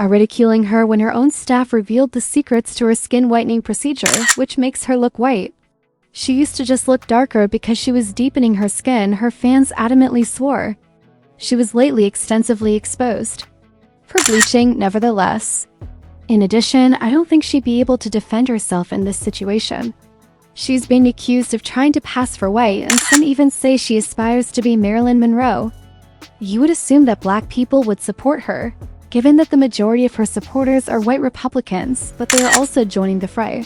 are ridiculing her when her own staff revealed the secrets to her skin whitening procedure, which makes her look white. She used to just look darker because she was deepening her skin, her fans adamantly swore. She was lately extensively exposed for bleaching, nevertheless. In addition, I don't think she'd be able to defend herself in this situation. She's being accused of trying to pass for white, and some even say she aspires to be Marilyn Monroe. You would assume that black people would support her, given that the majority of her supporters are white Republicans, but they are also joining the fray.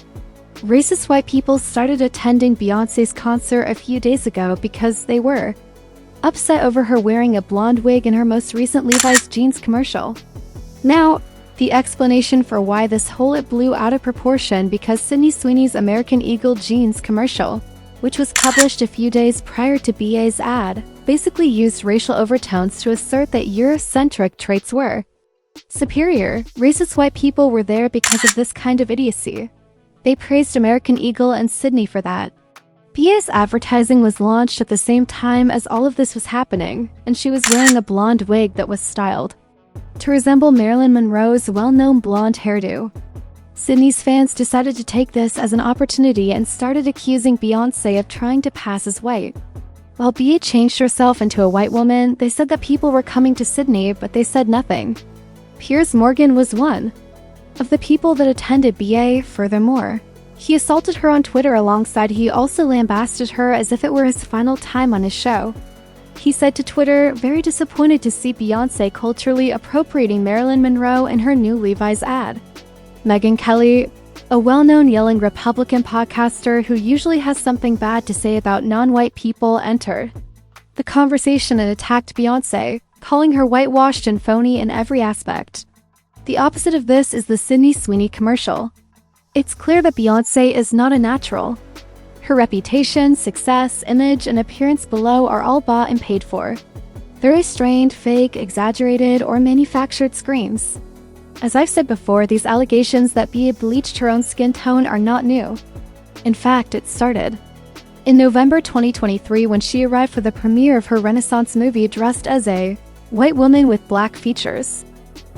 Racist white people started attending Beyoncé's concert a few days ago because they were upset over her wearing a blonde wig in her most recent Levi's jeans commercial. Now, the explanation for why this whole it blew out of proportion because Sydney Sweeney's American Eagle jeans commercial, which was published a few days prior to BA's ad, basically used racial overtones to assert that Eurocentric traits were superior. Racist white people were there because of this kind of idiocy. They praised American Eagle and Sydney for that. BA's advertising was launched at the same time as all of this was happening, and she was wearing a blonde wig that was styled to resemble Marilyn Monroe's well-known blonde hairdo. Sydney's fans decided to take this as an opportunity and started accusing Beyoncé of trying to pass as white. While BA changed herself into a white woman, they said that people were coming to Sydney, but they said nothing. Piers Morgan was one of the people that attended BA. Furthermore, he assaulted her on Twitter alongside he also lambasted her as if it were his final time on his show. He said to Twitter, very disappointed to see Beyoncé culturally appropriating Marilyn Monroe in her new Levi's ad. Megyn Kelly, a well-known yelling Republican podcaster who usually has something bad to say about non-white people, entered the conversation and attacked Beyoncé, calling her whitewashed and phony in every aspect. The opposite of this is the Sydney Sweeney commercial. It's clear that Beyoncé is not a natural. Her reputation, success, image, and appearance below are all bought and paid for. Very strained, fake, exaggerated, or manufactured screams. As I've said before, these allegations that BA bleached her own skin tone are not new. In fact, it started in November 2023 when she arrived for the premiere of her Renaissance movie dressed as a white woman with black features.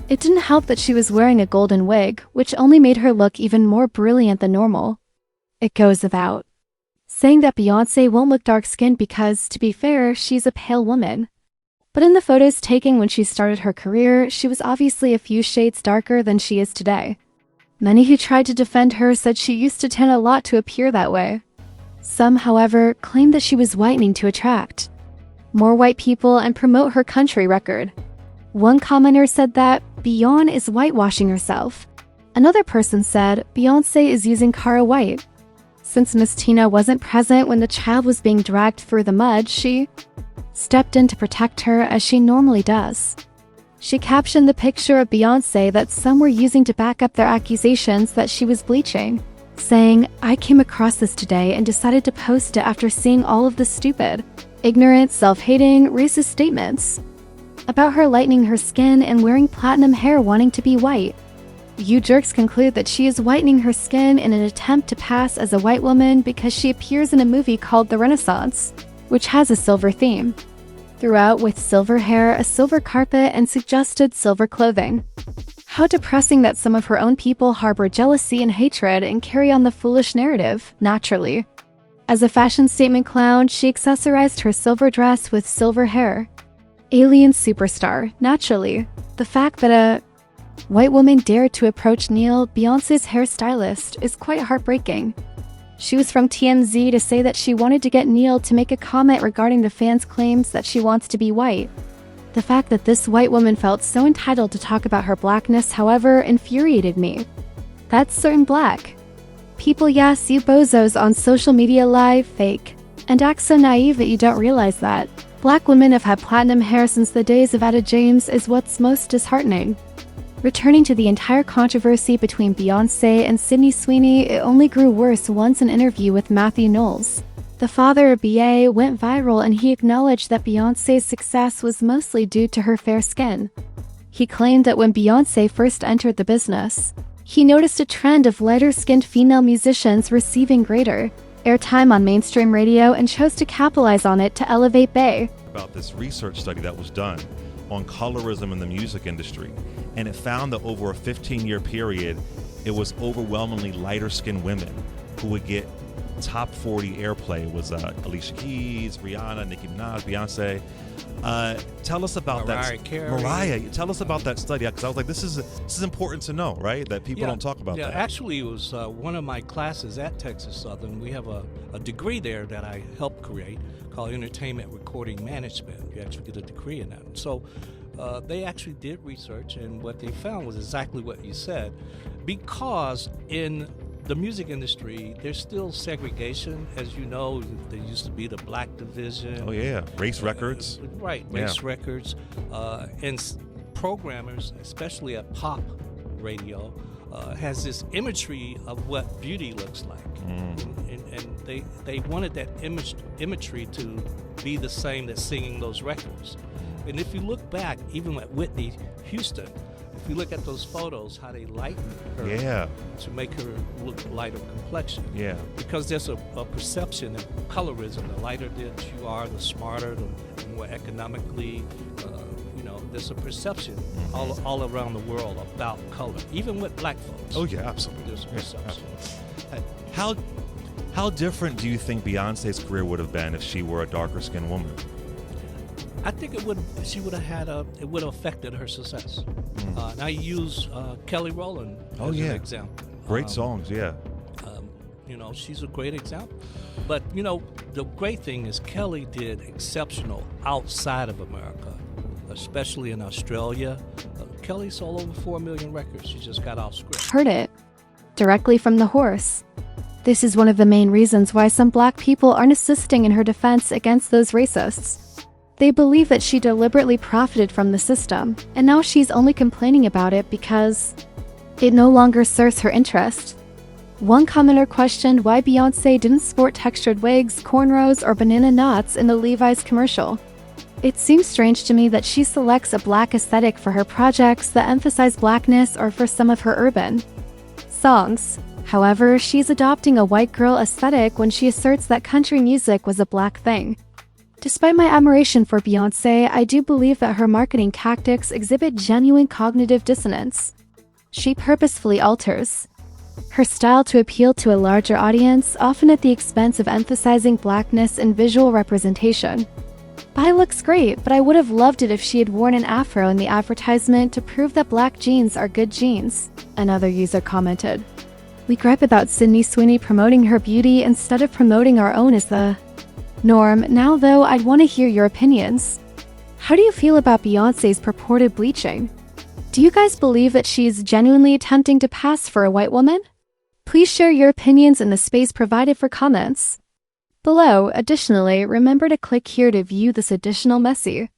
It didn't help that she was wearing a golden wig, which only made her look even more brilliant than normal. It goes without saying that Beyoncé won't look dark-skinned because, to be fair, she's a pale woman. But in the photos taken when she started her career, she was obviously a few shades darker than she is today. Many who tried to defend her said she used to tan a lot to appear that way. Some, however, claimed that she was whitening to attract more white people and promote her country record. One commenter said that Beyonce is whitewashing herself. Another person said Beyoncé is using Cara White. Since Miss Tina wasn't present when the child was being dragged through the mud, she stepped in to protect her as she normally does. She captioned the picture of Beyoncé that some were using to back up their accusations that she was bleaching, saying, "I came across this today and decided to post it after seeing all of the stupid, ignorant, self-hating, racist statements about her lightening her skin and wearing platinum hair wanting to be white. You jerks conclude that she is whitening her skin in an attempt to pass as a white woman because she appears in a movie called The Renaissance, which has a silver theme throughout with silver hair, a silver carpet, and suggested silver clothing. How depressing that some of her own people harbor jealousy and hatred and carry on the foolish narrative, naturally. As a fashion statement clown, she accessorized her silver dress with silver hair. Alien superstar, naturally. The fact that a white woman dared to approach Neil, Beyoncé's hairstylist, is quite heartbreaking. She was from TMZ to say that she wanted to get Neil to make a comment regarding the fans' claims that she wants to be white. The fact that this white woman felt so entitled to talk about her blackness, however, infuriated me. That's certain black people, yes, you bozos on social media lie, fake, and act so naive that you don't realize that black women have had platinum hair since the days of Etta James is what's most disheartening. Returning to the entire controversy between Beyoncé and Sydney Sweeney, it only grew worse once an interview with Matthew Knowles, the father of BA, went viral, and he acknowledged that Beyoncé's success was mostly due to her fair skin. He claimed that when Beyoncé first entered the business, he noticed a trend of lighter-skinned female musicians receiving greater airtime on mainstream radio and chose to capitalize on it to elevate Bey. About this research study that was done on colorism in the music industry, and it found that over a 15-year period, it was overwhelmingly lighter-skinned women who would get top 40 airplay. It was Alicia Keys, Rihanna, Nicki Minaj, Beyonce. Tell us about Mariah, tell us about that study, because I was like, this is important to know, right? That people don't talk about that. Yeah, actually, it was one of my classes at Texas Southern. We have a degree there that I helped create called Entertainment Recording Management. You actually get a degree in that. So they actually did research, and what they found was exactly what you said, because in the music industry, there's still segregation. As you know, there used to be the black division. Oh, yeah. Race records. Right, race records. And programmers, especially at pop radio, has this imagery of what beauty looks like. And they wanted that imagery to be the same that's singing those records. And if you look back, even at Whitney Houston, if you look at those photos, how they lightened her to make her look lighter complexion. Yeah. Because there's a perception of colorism. The lighter that you are, the smarter, the more economically, there's a perception all around the world about color, even with black folks. Oh, yeah, absolutely. There's a perception. How different do you think Beyonce's career would have been if she were a darker-skinned woman? I think it would have affected her success. Now you use Kelly Rowland as an example. Great songs, she's a great example. But the great thing is Kelly did exceptional outside of America, especially in Australia. Kelly sold over 4 million records. She just got off script. Heard it directly from the horse. This is one of the main reasons why some black people aren't assisting in her defense against those racists. They believe that she deliberately profited from the system, and now she's only complaining about it because it no longer serves her interest. One commenter questioned why Beyonce didn't sport textured wigs, cornrows, or banana knots in the Levi's commercial. It seems strange to me that she selects a black aesthetic for her projects that emphasize blackness or for some of her urban songs. However, she's adopting a white girl aesthetic when she asserts that country music was a black thing. Despite my admiration for Beyoncé, I do believe that her marketing tactics exhibit genuine cognitive dissonance. She purposefully alters her style to appeal to a larger audience, often at the expense of emphasizing blackness in visual representation. Bai looks great, but I would have loved it if she had worn an afro in the advertisement to prove that black jeans are good jeans, another user commented. We gripe about Sydney Sweeney promoting her beauty instead of promoting our own as the norm. Now though, I'd want to hear your opinions. How do you feel about Beyoncé's purported bleaching? Do you guys believe that she's genuinely attempting to pass for a white woman? Please share your opinions in the space provided for comments below. Additionally, remember to click here to view this additional messy